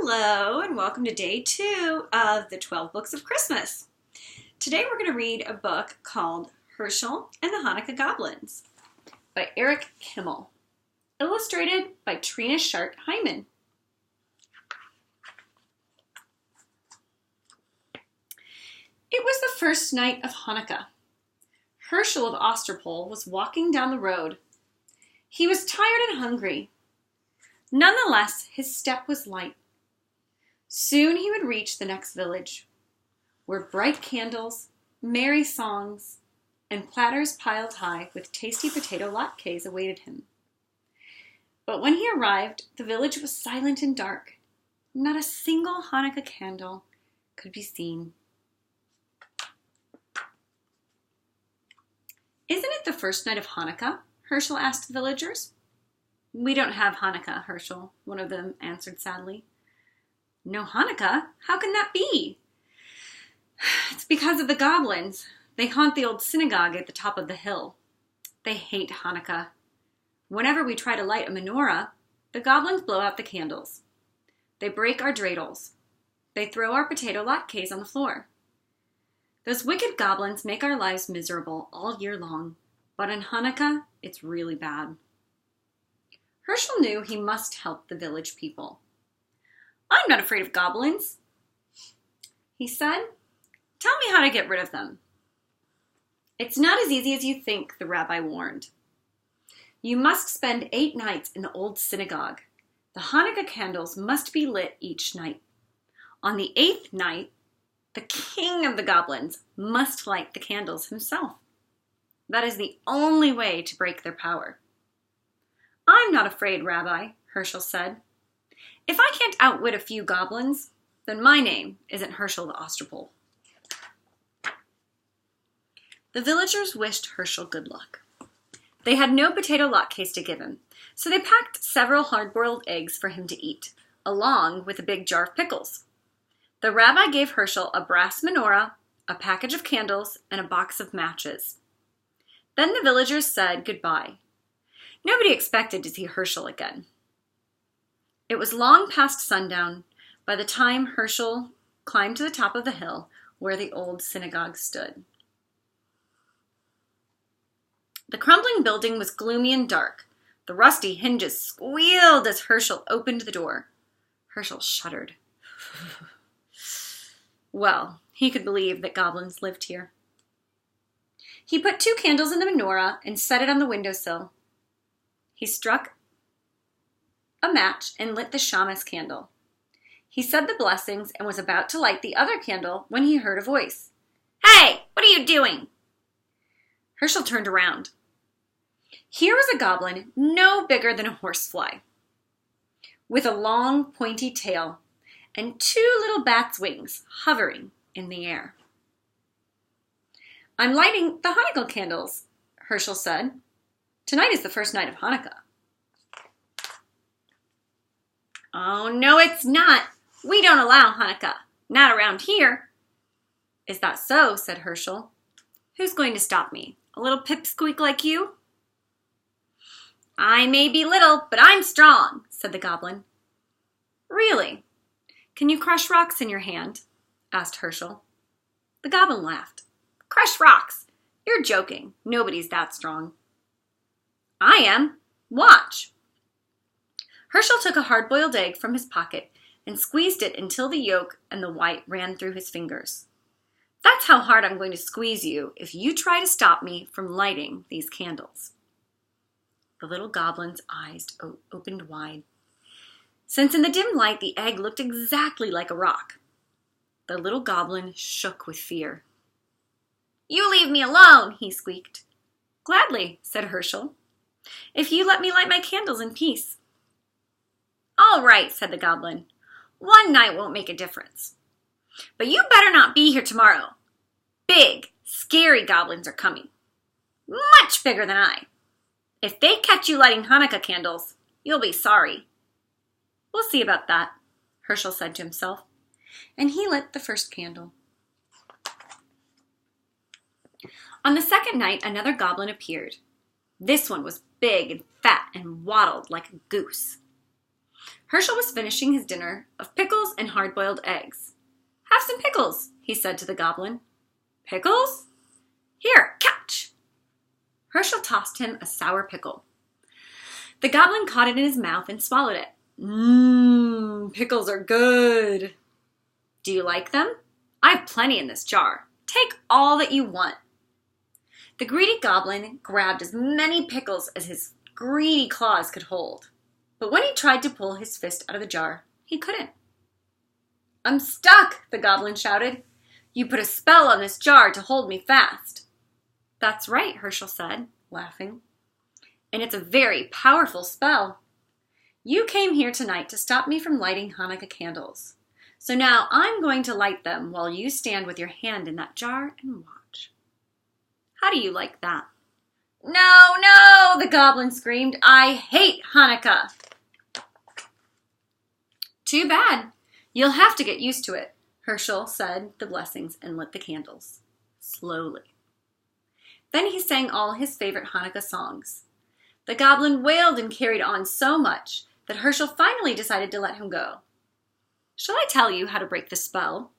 Hello and welcome to day 2 of the 12 Books of Christmas. Today we're going to read a book called Hershel and the Hanukkah Goblins by Eric Kimmel, illustrated by Trina Shark Hyman. It was the first night of Hanukkah. Hershel of Osterpol was walking down the road. He was tired and hungry. Nonetheless, his step was light. Soon he would reach the next village, where bright candles, merry songs, and platters piled high with tasty potato latkes awaited him. But when he arrived, the village was silent and dark. Not a single Hanukkah candle could be seen. "Isn't it the first night of Hanukkah?" Hershel asked the villagers. "We don't have Hanukkah, Hershel," one of them answered sadly. "No Hanukkah? How can that be?" "It's because of the goblins. They haunt the old synagogue at the top of the hill. They hate Hanukkah. Whenever we try to light a menorah, the goblins blow out the candles. They break our dreidels. They throw our potato latkes on the floor. Those wicked goblins make our lives miserable all year long, but on Hanukkah, it's really bad." Hershel knew he must help the village people. "I'm not afraid of goblins," he said. "Tell me how to get rid of them." "It's not as easy as you think," the rabbi warned. "You must spend 8 nights in the old synagogue. The Hanukkah candles must be lit each night. On the 8th night, the king of the goblins must light the candles himself. That is the only way to break their power." "I'm not afraid, Rabbi," Hershel said. "If I can't outwit a few goblins, then my name isn't Hershel of Osterpol." The villagers wished Hershel good luck. They had no potato latkes to give him, so they packed several hard-boiled eggs for him to eat, along with a big jar of pickles. The rabbi gave Hershel a brass menorah, a package of candles, and a box of matches. Then the villagers said goodbye. Nobody expected to see Hershel again. It was long past sundown by the time Hershel climbed to the top of the hill where the old synagogue stood. The crumbling building was gloomy and dark. The rusty hinges squealed as Hershel opened the door. Hershel shuddered. Well, he could believe that goblins lived here. He put 2 candles in the menorah and set it on the windowsill. He struck a match and lit the shamas candle. He said the blessings and was about to light the other candle when he heard a voice. "Hey, what are you doing?" Hershel turned around. Here was a goblin no bigger than a horsefly, with a long, pointy tail and 2 little bat's wings hovering in the air. "I'm lighting the Hanukkah candles," Hershel said. "Tonight is the first night of Hanukkah." "Oh, no, it's not. We don't allow Hanukkah. Not around here." "Is that so?" said Hershel. "Who's going to stop me? A little pipsqueak like you?" "I may be little, but I'm strong," said the goblin. "Really? Can you crush rocks in your hand?" asked Hershel. The goblin laughed. "Crush rocks? You're joking. Nobody's that strong." "I am. Watch." Hershel took a hard-boiled egg from his pocket and squeezed it until the yolk and the white ran through his fingers. "That's how hard I'm going to squeeze you if you try to stop me from lighting these candles." The little goblin's eyes opened wide, since in the dim light the egg looked exactly like a rock. The little goblin shook with fear. "You leave me alone," he squeaked. "Gladly," said Hershel, "if you let me light my candles in peace." "All right," said the goblin. "One night won't make a difference. But you better not be here tomorrow. Big, scary goblins are coming. Much bigger than I. If they catch you lighting Hanukkah candles, you'll be sorry." "We'll see about that," Hershel said to himself, and he lit the first candle. On the second night, another goblin appeared. This one was big and fat and waddled like a goose. Hershel was finishing his dinner of pickles and hard-boiled eggs. "Have some pickles," he said to the goblin. "Pickles? Here, catch!" Hershel tossed him a sour pickle. The goblin caught it in his mouth and swallowed it. Pickles are good. "Do you like them? I have plenty in this jar. Take all that you want." The greedy goblin grabbed as many pickles as his greedy claws could hold. But when he tried to pull his fist out of the jar, he couldn't. "I'm stuck," the goblin shouted. "You put a spell on this jar to hold me fast." "That's right," Hershel said, laughing. "And it's a very powerful spell. You came here tonight to stop me from lighting Hanukkah candles. So now I'm going to light them while you stand with your hand in that jar and watch. How do you like that?" "No, no," the goblin screamed. "I hate Hanukkah." "Too bad. You'll have to get used to it," Hershel said the blessings and lit the candles. Slowly. Then he sang all his favorite Hanukkah songs. The goblin wailed and carried on so much that Hershel finally decided to let him go. "Shall I tell you how to break the spell?"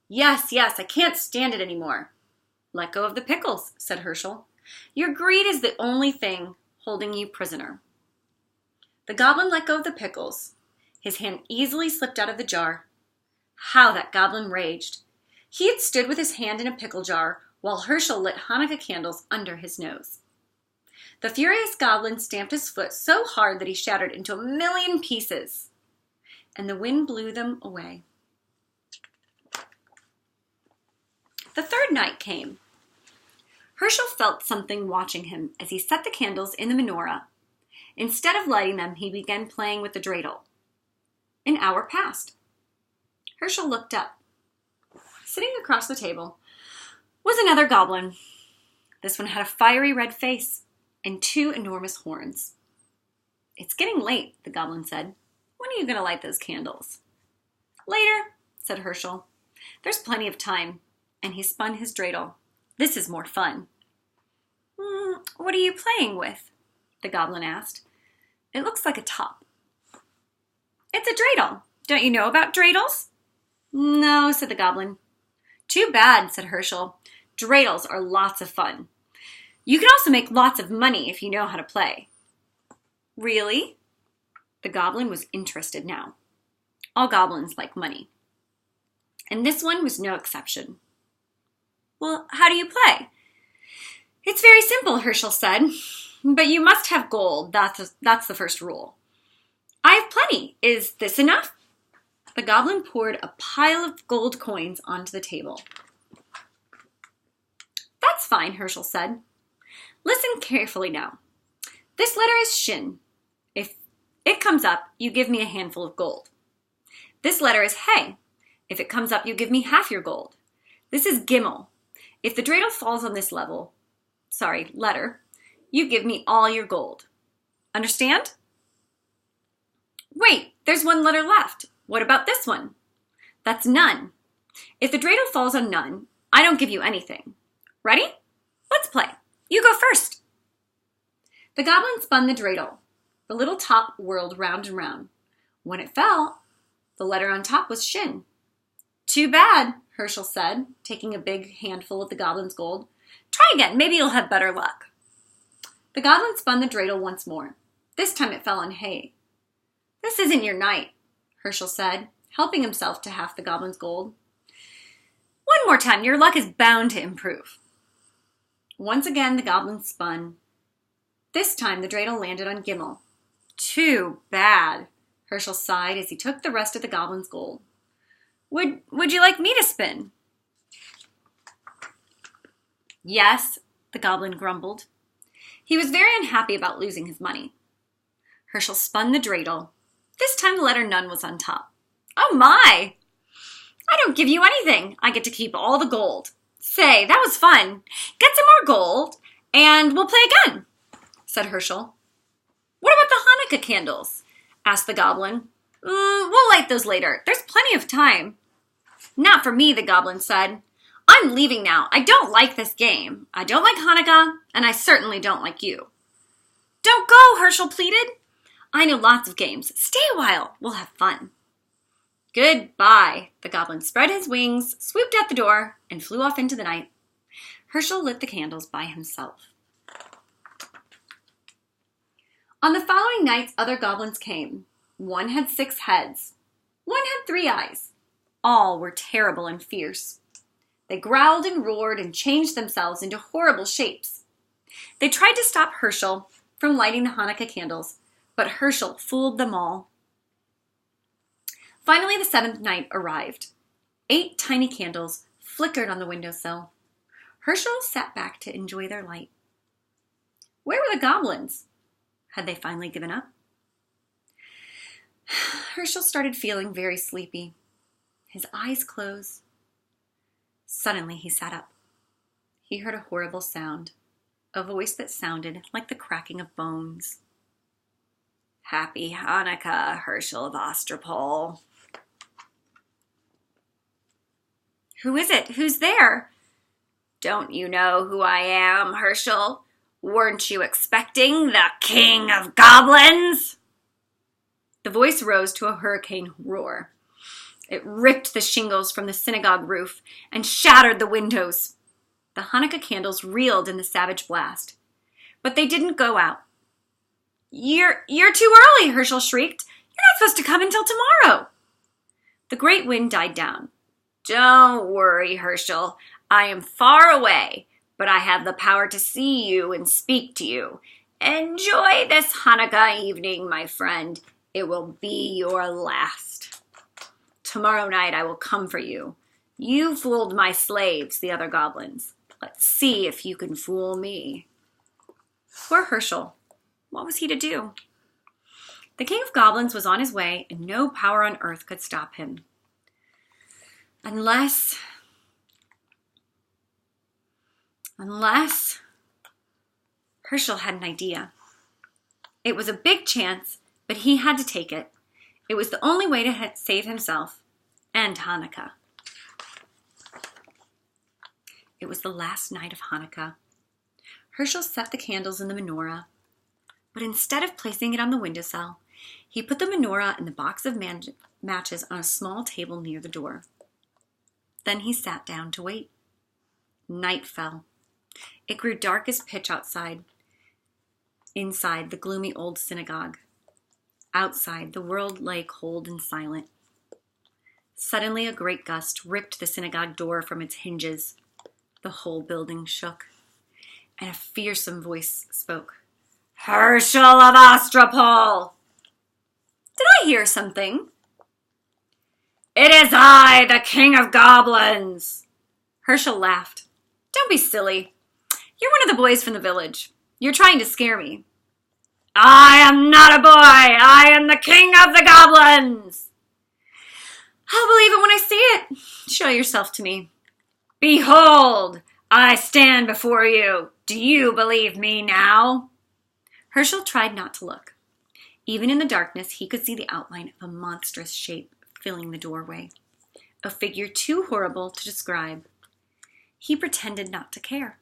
Yes, I can't stand it anymore." "Let go of the pickles," said Hershel. "Your greed is the only thing holding you prisoner." The goblin let go of the pickles. His hand easily slipped out of the jar. How that goblin raged! He had stood with his hand in a pickle jar while Hershel lit Hanukkah candles under his nose. The furious goblin stamped his foot so hard that he shattered into a million pieces, and the wind blew them away. The third night came. Hershel felt something watching him as he set the candles in the menorah. Instead of lighting them, he began playing with the dreidel. An hour passed. Hershel looked up. Sitting across the table was another goblin. This one had a fiery red face and 2 enormous horns. "It's getting late," the goblin said. "When are you going to light those candles?" "Later," said Hershel. "There's plenty of time." And he spun his dreidel. "This is more fun." What are you playing with?" the goblin asked. "It looks like a top." "It's a dreidel. Don't you know about dreidels?" "No," said the goblin. "Too bad," said Hershel. "Dreidels are lots of fun. You can also make lots of money if you know how to play." "Really?" The goblin was interested now. All goblins like money. And this one was no exception. "Well, how do you play?" "It's very simple," Hershel said. "But you must have gold. That's the first rule." "I have plenty. Is this enough?" The goblin poured a pile of gold coins onto the table. "That's fine," Hershel said. "Listen carefully now. This letter is Shin. If it comes up, you give me a handful of gold. This letter is Hey. If it comes up, you give me half your gold. This is Gimel. If the dreidel falls on this letter, you give me all your gold. Understand?" "Wait, there's one letter left. What about this one?" "That's Nun. If the dreidel falls on Nun, I don't give you anything. Ready? Let's play. You go first." The goblin spun the dreidel. The little top whirled round and round. When it fell, the letter on top was Shin. "Too bad," Hershel said, taking a big handful of the goblin's gold. "Try again. Maybe you'll have better luck." The goblin spun the dreidel once more. This time it fell on hay. "This isn't your night," Hershel said, helping himself to half the goblin's gold. "One more time. Your luck is bound to improve." Once again the goblin spun. This time the dreidel landed on Gimel. "Too bad," Hershel sighed as he took the rest of the goblin's gold. Would you like me to spin?" "Yes," the goblin grumbled. He was very unhappy about losing his money. Hershel spun the dreidel. This time the letter Nun was on top. "Oh my! I don't give you anything. I get to keep all the gold. Say, that was fun. Get some more gold, and we'll play again," said Hershel. "What about the Hanukkah candles?" asked the goblin. We'll light those later. There's plenty of time." "Not for me," the goblin said. "I'm leaving now. I don't like this game. I don't like Hanukkah, and I certainly don't like you." "Don't go," Hershel pleaded. I know lots of games. Stay a while. We'll have fun. Goodbye. The goblin spread his wings, swooped out the door, and flew off into the night. Hershel lit the candles by himself. On the following nights, other goblins came. One had 6 heads. One had 3 eyes. All were terrible and fierce. They growled and roared and changed themselves into horrible shapes. They tried to stop Hershel from lighting the Hanukkah candles, but Hershel fooled them all. Finally, the 7th night arrived. 8 tiny candles flickered on the windowsill. Hershel sat back to enjoy their light. Where were the goblins? Had they finally given up? Hershel started feeling very sleepy. His eyes closed. Suddenly, he sat up. He heard a horrible sound, a voice that sounded like the cracking of bones. Happy Hanukkah, Hershel of Ostropol. Who is it? Who's there? Don't you know who I am, Hershel? Weren't you expecting the King of Goblins? The voice rose to a hurricane roar. It ripped the shingles from the synagogue roof and shattered the windows. The Hanukkah candles reeled in the savage blast, but they didn't go out. You're too early, Hershel shrieked. You're not supposed to come until tomorrow. The great wind died down. Don't worry, Hershel. I am far away, but I have the power to see you and speak to you. Enjoy this Hanukkah evening, my friend. It will be your last. Tomorrow night I will come for you. You fooled my slaves, the other goblins. Let's see if you can fool me. Poor Hershel. What was he to do? The King of Goblins was on his way, and no power on earth could stop him. Unless Hershel had an idea. It was a big chance, but he had to take it. It was the only way to save himself and Hanukkah. It was the last night of Hanukkah. Hershel set the candles in the menorah, but instead of placing it on the windowsill, he put the menorah and the box of matches on a small table near the door. Then he sat down to wait. Night fell. It grew dark as pitch outside. Inside the gloomy old synagogue. Outside, the world lay cold and silent. Suddenly, a great gust ripped the synagogue door from its hinges. The whole building shook, and a fearsome voice spoke. Hershel of Ostropol! Did I hear something? It is I, the King of Goblins! Hershel laughed. Don't be silly. You're one of the boys from the village. You're trying to scare me. I am not a boy. I am the King of the Goblins. I'll believe it when I see it. Show yourself to me. Behold, I stand before you. Do you believe me now? Hershel tried not to look. Even in the darkness, he could see the outline of a monstrous shape filling the doorway. A figure too horrible to describe. He pretended not to care.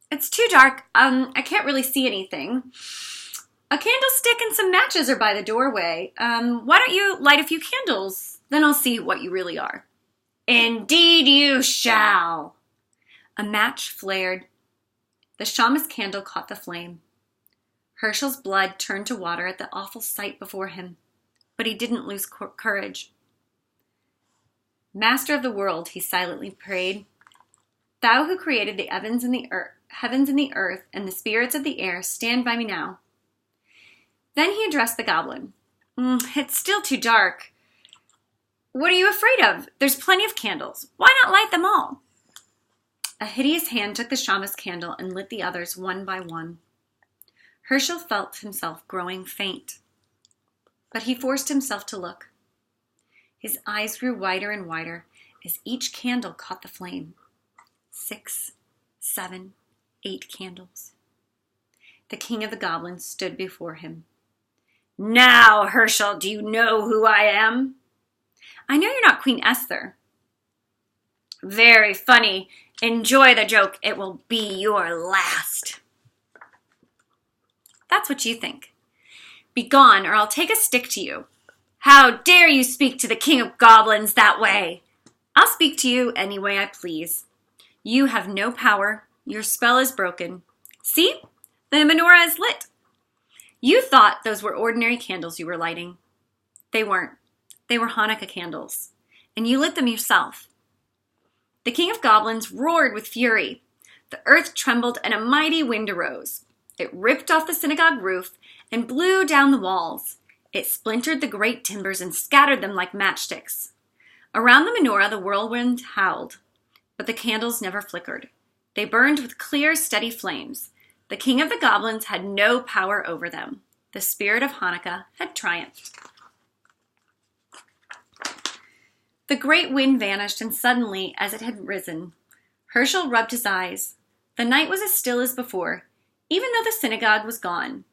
It's too dark. I can't really see anything. A candlestick and some matches are by the doorway. Why don't you light a few candles? Then I'll see what you really are. Indeed you shall. A match flared. The shamus candle caught the flame. Hershel's blood turned to water at the awful sight before him, but he didn't lose courage. Master of the world, he silently prayed, thou who created the heavens and the earth and the spirits of the air, stand by me now. Then he addressed the goblin. It's still too dark. What are you afraid of? There's plenty of candles. Why not light them all? A hideous hand took the shamus candle and lit the others one by one. Hershel felt himself growing faint, but he forced himself to look. His eyes grew wider and wider as each candle caught the flame. 6, 7, 8 candles. The King of the Goblins stood before him. Now, Hershel, do you know who I am? I know you're not Queen Esther. Very funny. Enjoy the joke. It will be your last. That's what you think. Begone, or I'll take a stick to you. How dare you speak to the king of goblins that way? I'll speak to you any way I please. You have no power. Your spell is broken. See? The menorah is lit. You thought those were ordinary candles you were lighting. They weren't. They were Hanukkah candles. And you lit them yourself. The king of goblins roared with fury. The earth trembled and a mighty wind arose. It ripped off the synagogue roof and blew down the walls. It splintered the great timbers and scattered them like matchsticks. Around the menorah, the whirlwind howled, but the candles never flickered. They burned with clear, steady flames. The king of the goblins had no power over them. The spirit of Hanukkah had triumphed. The great wind vanished, and suddenly, as it had risen, Hershel rubbed his eyes. The night was as still as before, even though the synagogue was gone.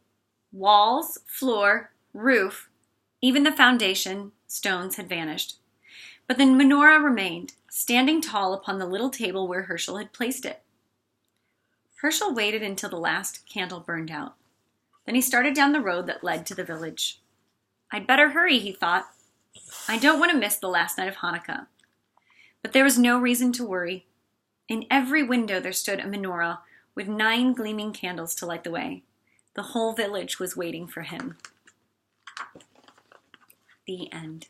Walls, floor, roof, even the foundation stones had vanished. But the menorah remained, standing tall upon the little table where Hershel had placed it. Hershel waited until the last candle burned out. Then he started down the road that led to the village. I'd better hurry, he thought. I don't want to miss the last night of Hanukkah. But there was no reason to worry. In every window there stood a menorah with 9 gleaming candles to light the way. The whole village was waiting for him. The end.